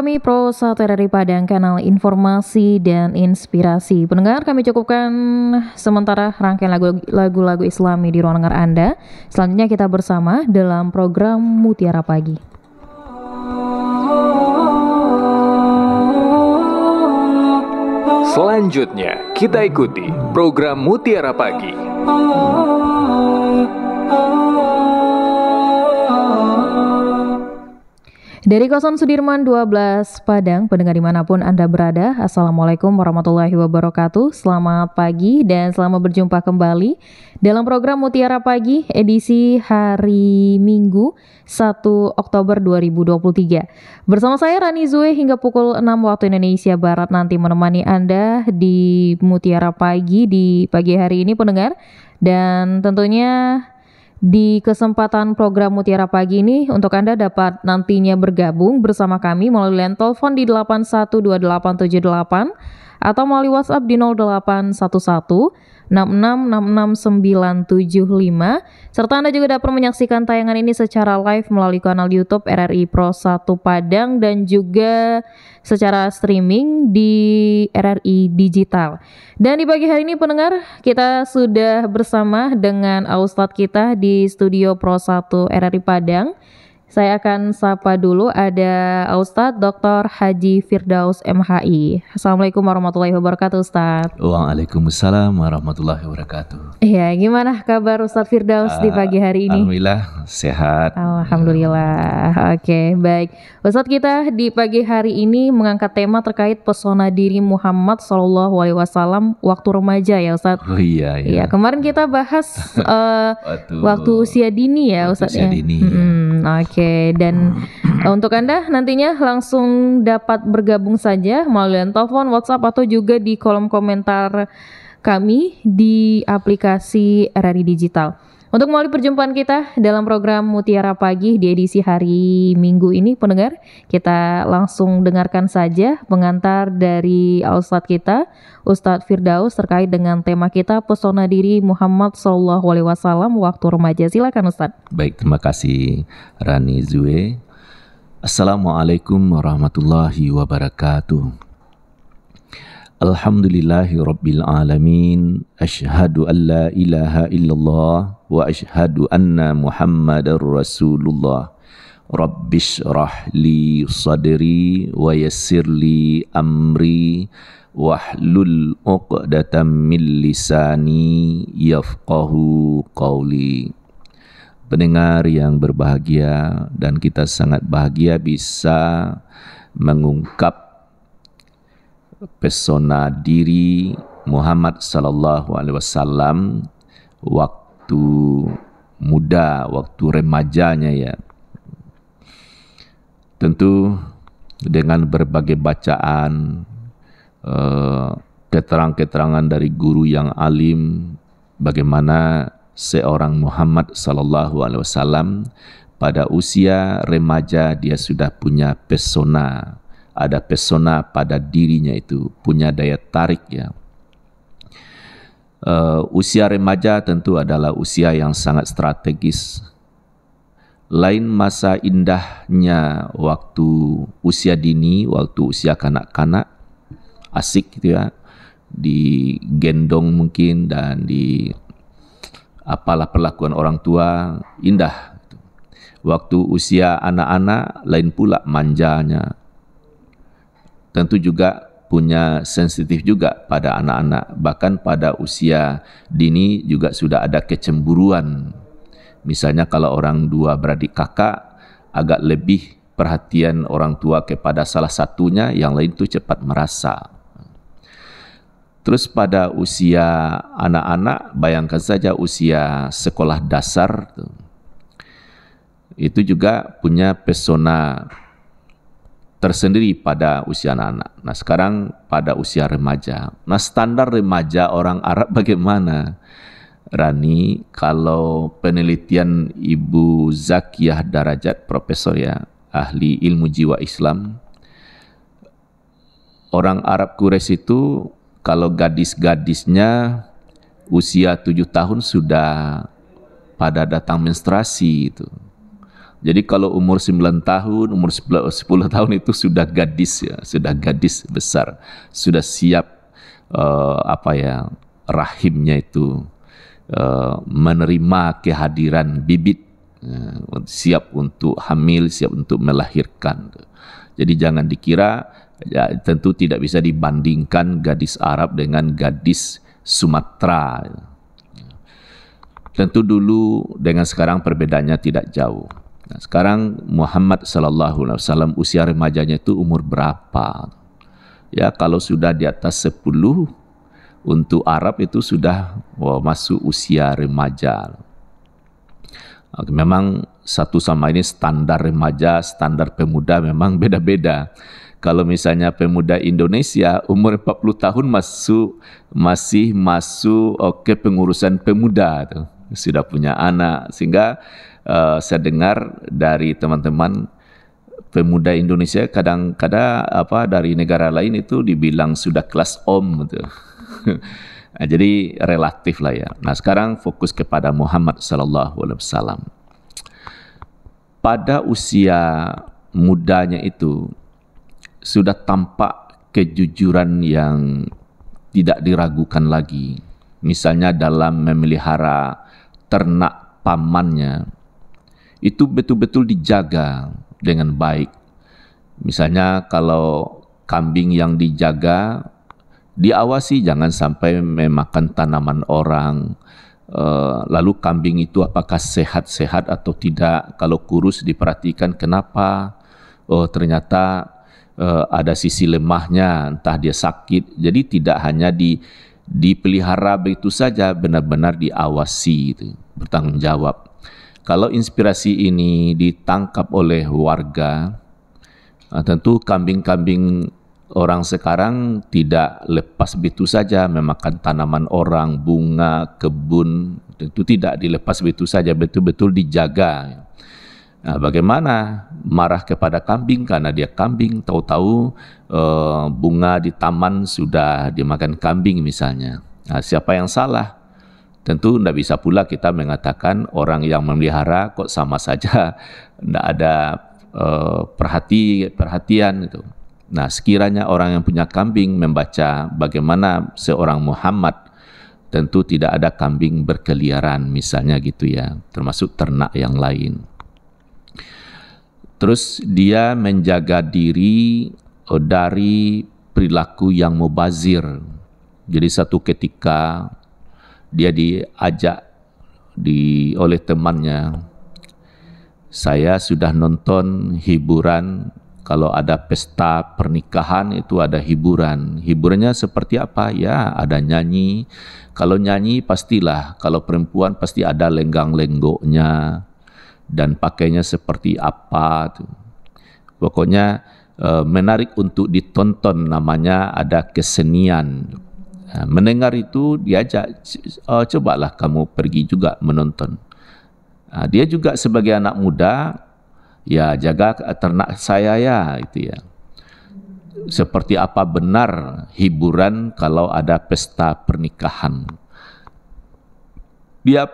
Kami Pro 1 RRI Padang, kanal informasi dan inspirasi. Pendengar, kami cukupkan sementara rangkaian lagu-lagu Islami di ruang dengar Anda. Selanjutnya kita bersama dalam program Mutiara Pagi. Selanjutnya kita ikuti program Mutiara Pagi. Dari Kawasan Sudirman 12 Padang, pendengar dimanapun Anda berada, Assalamualaikum warahmatullahi wabarakatuh. Selamat pagi dan selamat berjumpa kembali dalam program Mutiara Pagi edisi hari Minggu 1 Oktober 2023. Bersama saya Rani Zue hingga pukul 6 waktu Indonesia Barat nanti menemani Anda di Mutiara Pagi di pagi hari ini pendengar. Dan tentunya di kesempatan program Mutiara Pagi ini untuk Anda dapat nantinya bergabung bersama kami melalui line telepon di 812878 atau melalui WhatsApp di 081166669975 serta Anda juga dapat menyaksikan tayangan ini secara live melalui kanal YouTube RRI Pro 1 Padang dan juga secara streaming di RRI Digital. Dan di pagi hari ini pendengar, kita sudah bersama dengan Ustadz kita di studio Pro 1 RRI Padang. Saya akan sapa dulu, ada Ustadz Dr. Haji Firdaus MHI. Assalamualaikum warahmatullahi wabarakatuh Ustadz. Waalaikumsalam warahmatullahi wabarakatuh. Iya, gimana kabar Ustadz Firdaus di pagi hari ini? Alhamdulillah sehat. Alhamdulillah. Oke, baik. Ustadz, kita di pagi hari ini mengangkat tema terkait pesona diri Muhammad SAW waktu remaja ya Ustadz. Oh iya. Iya, kemarin kita bahas waktu usia dini ya Ustadz ya. Oke, dan untuk Anda nantinya langsung dapat bergabung saja melalui telepon, WhatsApp atau juga di kolom komentar kami di aplikasi RRI Digital. Untuk melalui perjumpaan kita dalam program Mutiara Pagi di edisi hari Minggu ini pendengar, kita langsung dengarkan saja pengantar dari Ustadz kita, Ustadz Firdaus terkait dengan tema kita pesona diri Muhammad SAW waktu remaja. Silakan Ustadz. Baik, terima kasih Rani Zue. Assalamualaikum warahmatullahi wabarakatuh. Alhamdulillahi Rabbil Alamin. Ashhadu an la ilaha illallah wa ashhadu anna Muhammadar Rasulullah. Rabbishrah li sadri wa yassir li amri wahlul 'uqdatam min lisani yafqahu qawli. Pendengar yang berbahagia, dan kita sangat bahagia bisa mengungkap pesona diri Muhammad sallallahu alaihi wasallam waktu muda, waktu remajanya ya. Tentu dengan berbagai bacaan, keterangan-keterangan dari guru yang alim bagaimana seorang Muhammad sallallahu alaihi wasallam pada usia remaja dia sudah punya pesona. Ada pesona pada dirinya itu, punya daya tarik ya. Usia remaja tentu adalah usia yang sangat strategis. Lain masa indahnya waktu usia dini, waktu usia kanak-kanak, asik gitu ya, digendong mungkin dan di apalah perlakuan orang tua, indah. Waktu usia anak-anak lain pula manjanya. Tentu juga punya sensitif juga pada anak-anak. Bahkan pada usia dini juga sudah ada kecemburuan. Misalnya kalau orang dua beradik kakak, agak lebih perhatian orang tua kepada salah satunya, yang lain itu cepat merasa. Terus pada usia anak-anak, bayangkan saja usia sekolah dasar, itu juga punya pesona tersendiri pada usia anak-anak. Nah sekarang pada usia remaja. Nah standar remaja orang Arab bagaimana? Rani, kalau penelitian Ibu Zakiyah Darajat, profesor ya, ahli ilmu jiwa Islam, orang Arab Quraisy itu kalau gadis-gadisnya usia 7 tahun sudah pada datang menstruasi itu. Jadi kalau umur 9 tahun, umur 10 tahun itu sudah gadis ya, sudah gadis besar, sudah siap rahimnya itu menerima kehadiran bibit, siap untuk hamil, siap untuk melahirkan. Jadi jangan dikira, ya, tentu tidak bisa dibandingkan gadis Arab dengan gadis Sumatera. Tentu dulu dengan sekarang perbedaannya tidak jauh. Nah, sekarang Muhammad SAW usia remajanya itu umur berapa? Ya, kalau sudah di atas 10, untuk Arab itu sudah masuk usia remaja. Memang satu sama ini standar remaja, standar pemuda memang beda-beda. Kalau misalnya pemuda Indonesia umur 40 tahun masih masuk pengurusan pemuda tuh. Sudah punya anak, sehingga saya dengar dari teman-teman pemuda Indonesia kadang-kadang dari negara lain itu dibilang sudah kelas om gitu. Nah, jadi relatif lah ya. Nah, sekarang fokus kepada Muhammad SAW. Pada usia mudanya itu sudah tampak kejujuran yang tidak diragukan lagi. Misalnya dalam memelihara ternak pamannya, itu betul-betul dijaga dengan baik. Misalnya kalau kambing yang dijaga, diawasi jangan sampai memakan tanaman orang. Lalu kambing itu apakah sehat-sehat atau tidak. Kalau kurus diperhatikan kenapa. Oh ternyata ada sisi lemahnya, entah dia sakit. Jadi tidak hanya dipelihara begitu saja, benar-benar diawasi gitu, bertanggung jawab. Kalau inspirasi ini ditangkap oleh warga, tentu kambing-kambing orang sekarang tidak lepas begitu saja memakan tanaman orang, bunga, kebun, tentu tidak dilepas begitu saja, betul-betul dijaga. Nah, bagaimana marah kepada kambing karena dia kambing, tahu-tahu bunga di taman sudah dimakan kambing misalnya. Nah, siapa yang salah? Tentu tidak bisa pula kita mengatakan orang yang memelihara kok sama saja, tidak ada perhatian itu. Nah, sekiranya orang yang punya kambing membaca bagaimana seorang Muhammad, tentu tidak ada kambing berkeliaran misalnya gitu ya, termasuk ternak yang lain. Terus dia menjaga diri dari perilaku yang mubazir. Jadi satu ketika dia diajak oleh temannya, saya sudah nonton hiburan. Kalau ada pesta pernikahan itu ada hiburan. Hiburannya seperti apa? Ya, ada nyanyi. Kalau nyanyi pastilah, kalau perempuan pasti ada lenggang-lenggoknya dan pakainya seperti apa tuh. Pokoknya menarik untuk ditonton, namanya ada kesenian. Mendengar itu diajak, cobalah kamu pergi juga menonton. Dia juga sebagai anak muda, ya jaga ternak saya ya, itu ya. Seperti apa benar hiburan kalau ada pesta pernikahan? Dia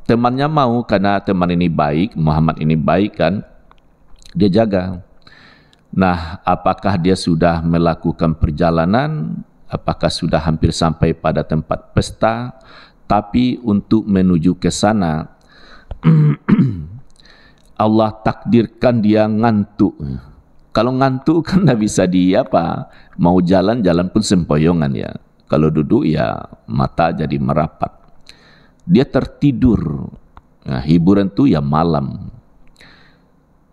temannya mau, karena teman ini baik, Muhammad ini baik kan, dia jaga. Nah, apakah dia sudah melakukan perjalanan? Apakah sudah hampir sampai pada tempat pesta? Tapi untuk menuju ke sana, Allah takdirkan dia ngantuk. Kalau ngantuk kan tidak bisa mau jalan pun sempoyongan ya. Kalau duduk ya mata jadi merapat. Dia tertidur. Nah, hiburan itu ya malam.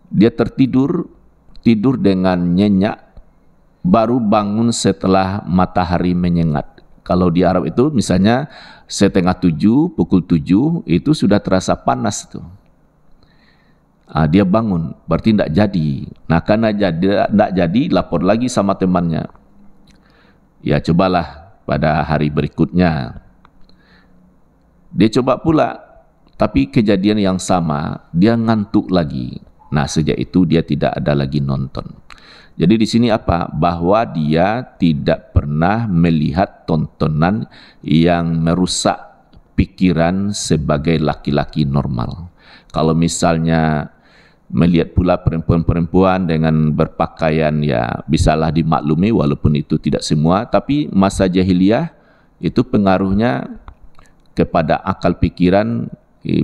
Dia tidur dengan nyenyak, baru bangun setelah matahari menyengat. Kalau di Arab itu misalnya pukul 7 itu sudah terasa panas tuh. Dia bangun, berarti tidak jadi. Nah, karena tidak jadi, lapor lagi sama temannya. Ya, cobalah pada hari berikutnya. Dia coba pula, tapi kejadian yang sama, dia ngantuk lagi. Nah, sejak itu dia tidak ada lagi nonton. Jadi di sini apa? Bahwa dia tidak pernah melihat tontonan yang merusak pikiran sebagai laki-laki normal. Kalau misalnya melihat pula perempuan-perempuan dengan berpakaian, ya bisalah dimaklumi walaupun itu tidak semua, tapi masa jahiliyah itu pengaruhnya kepada akal pikiran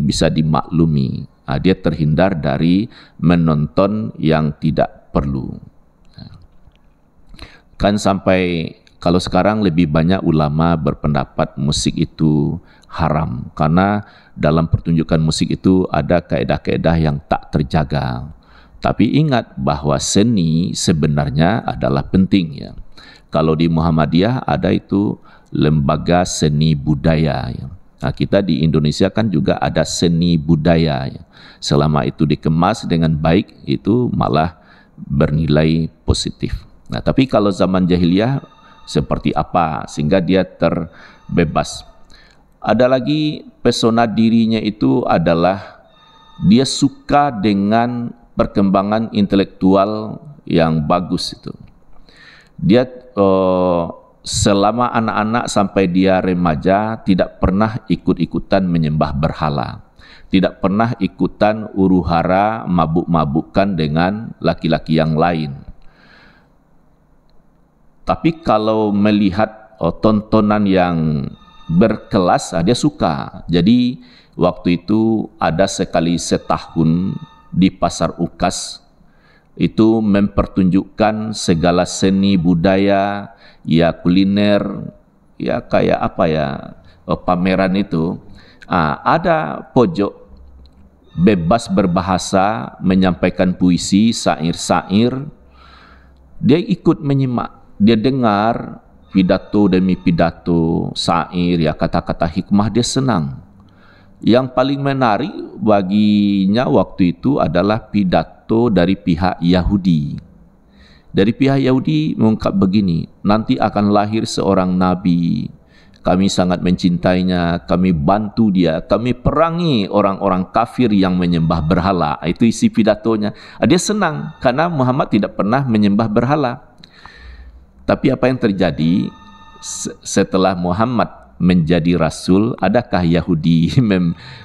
bisa dimaklumi. Dia terhindar dari menonton yang tidak perlu. Kan sampai kalau sekarang lebih banyak ulama berpendapat musik itu haram karena dalam pertunjukan musik itu ada kaedah-kaedah yang tak terjaga. Tapi ingat bahwa seni sebenarnya adalah penting ya. Kalau di Muhammadiyah ada itu lembaga seni budaya ya. Nah, kita di Indonesia kan juga ada seni budaya ya. Selama itu dikemas dengan baik itu malah bernilai positif. Nah, tapi kalau zaman jahiliyah seperti apa sehingga dia terbebas. Ada lagi pesona dirinya itu adalah dia suka dengan perkembangan intelektual yang bagus itu. Dia selama anak-anak sampai dia remaja tidak pernah ikut-ikutan menyembah berhala. Tidak pernah ikutan huru-hara mabuk-mabukkan dengan laki-laki yang lain. Tapi kalau melihat tontonan yang berkelas, dia suka. Jadi waktu itu ada sekali setahun di Pasar Ukas, itu mempertunjukkan segala seni budaya, ya kuliner, ya kayak apa ya, pameran itu. Ada pojok bebas berbahasa, menyampaikan puisi, syair-syair. Dia ikut menyimak. Dia dengar pidato demi pidato, syair, ya kata-kata hikmah, dia senang. Yang paling menarik baginya waktu itu adalah pidato dari pihak Yahudi. Dari pihak Yahudi mengungkap begini, nanti akan lahir seorang nabi, kami sangat mencintainya, kami bantu dia, kami perangi orang-orang kafir yang menyembah berhala. Itu isi pidatonya. Dia senang karena Muhammad tidak pernah menyembah berhala. Tapi apa yang terjadi setelah Muhammad menjadi rasul, adakah Yahudi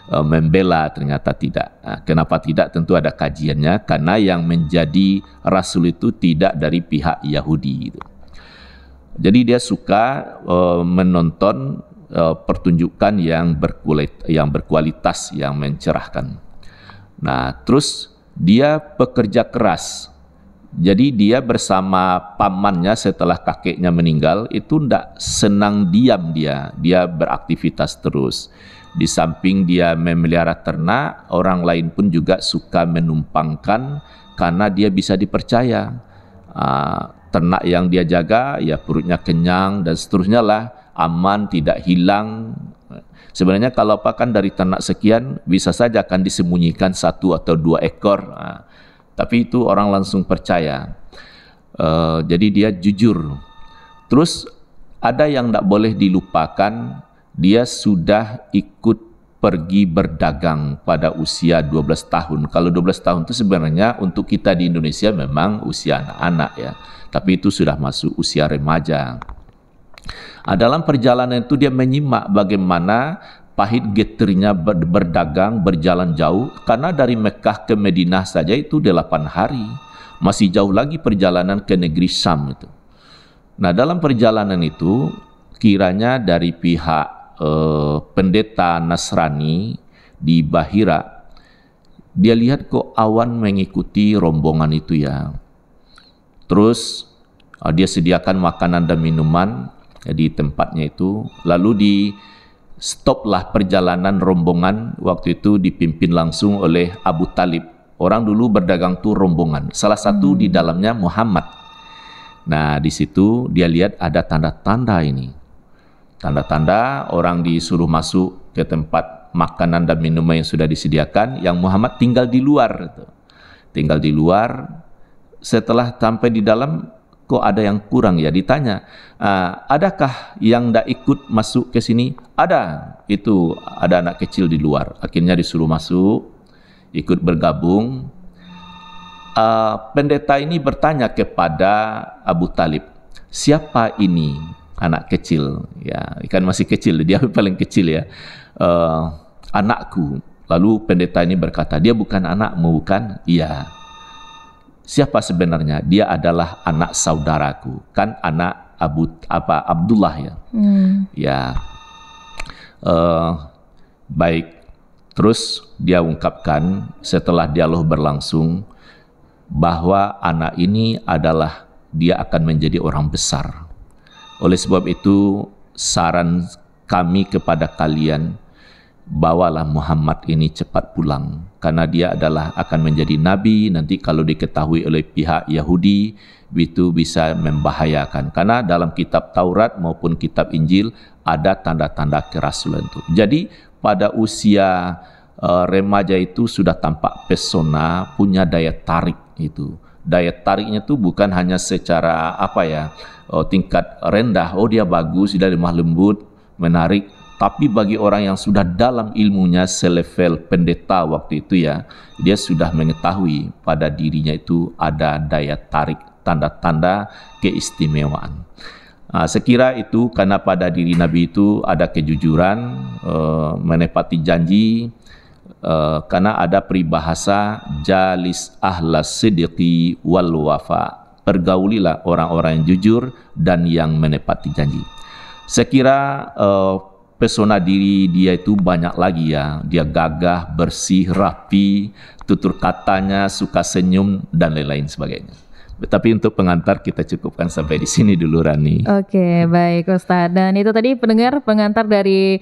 membela? Ternyata tidak. Kenapa tidak? Tentu ada kajiannya, karena yang menjadi rasul itu tidak dari pihak Yahudi. Jadi dia suka menonton pertunjukan yang berkualitas, yang mencerahkan. Nah, terus dia pekerja keras. Jadi dia bersama pamannya setelah kakeknya meninggal itu tidak senang diam dia beraktivitas terus. Di samping dia memelihara ternak, orang lain pun juga suka menumpangkan karena dia bisa dipercaya. Ternak yang dia jaga, ya perutnya kenyang dan seterusnya lah, aman, tidak hilang. Sebenarnya kalau pakan dari ternak sekian bisa saja akan disembunyikan 1 atau 2 ekor. Tapi itu orang langsung percaya. Jadi dia jujur. Terus ada yang tidak boleh dilupakan, dia sudah ikut pergi berdagang pada usia 12 tahun. Kalau 12 tahun itu sebenarnya untuk kita di Indonesia memang usia anak-anak ya. Tapi itu sudah masuk usia remaja. Dalam perjalanan itu dia menyimak bagaimana pahit getirnya berdagang, berjalan jauh, karena dari Mekah ke Madinah saja itu 8 hari. Masih jauh lagi perjalanan ke negeri Syam itu. Nah, dalam perjalanan itu kiranya dari pihak pendeta Nasrani di Bahira, dia lihat kok awan mengikuti rombongan itu ya. Terus dia sediakan makanan dan minuman di tempatnya itu, lalu di stoplah perjalanan rombongan. Waktu itu dipimpin langsung oleh Abu Talib. Orang dulu berdagang tuh rombongan. Salah satu di dalamnya Muhammad. Nah, di situ dia lihat ada tanda-tanda ini. Tanda-tanda orang disuruh masuk ke tempat makanan dan minuman yang sudah disediakan, yang Muhammad tinggal di luar. Tinggal di luar. Setelah sampai di dalam, kok ada yang kurang ya, ditanya, adakah yang tidak ikut masuk ke sini? Ada, itu ada anak kecil di luar. Akhirnya disuruh masuk, ikut bergabung. Pendeta ini bertanya kepada Abu Talib, siapa ini anak kecil? Ya, kan masih kecil, dia paling kecil ya. Anakku. Lalu pendeta ini berkata, dia bukan anakmu, bukan? Iya. Siapa sebenarnya? Dia adalah anak saudaraku. Kan anak Abdullah ya. Ya. Baik. Terus dia ungkapkan setelah dialog berlangsung bahwa anak ini adalah dia akan menjadi orang besar. Oleh sebab itu saran kami kepada kalian, bawalah Muhammad ini cepat pulang karena dia adalah akan menjadi nabi. Nanti kalau diketahui oleh pihak Yahudi itu bisa membahayakan, karena dalam kitab Taurat maupun kitab Injil ada tanda-tanda kerasulan itu. Jadi pada usia remaja itu sudah tampak pesona, punya daya tarik itu. Daya tariknya itu bukan hanya secara tingkat rendah, dia bagus, dia lemah lembut, menarik, tapi bagi orang yang sudah dalam ilmunya selevel pendeta waktu itu ya, dia sudah mengetahui pada dirinya itu ada daya tarik, tanda-tanda keistimewaan. Sekira itu karena pada diri Nabi itu ada kejujuran, menepati janji, karena ada peribahasa jalis ahlas sidqi wal wafa, pergaulilah orang-orang yang jujur dan yang menepati janji. Sekira pesona diri dia itu banyak lagi ya, dia gagah, bersih, rapi, tutur katanya, suka senyum dan lain-lain sebagainya. Tapi untuk pengantar kita cukupkan sampai di sini dulu, Rani. Oke, baik Ustadz. Dan itu tadi pendengar pengantar dari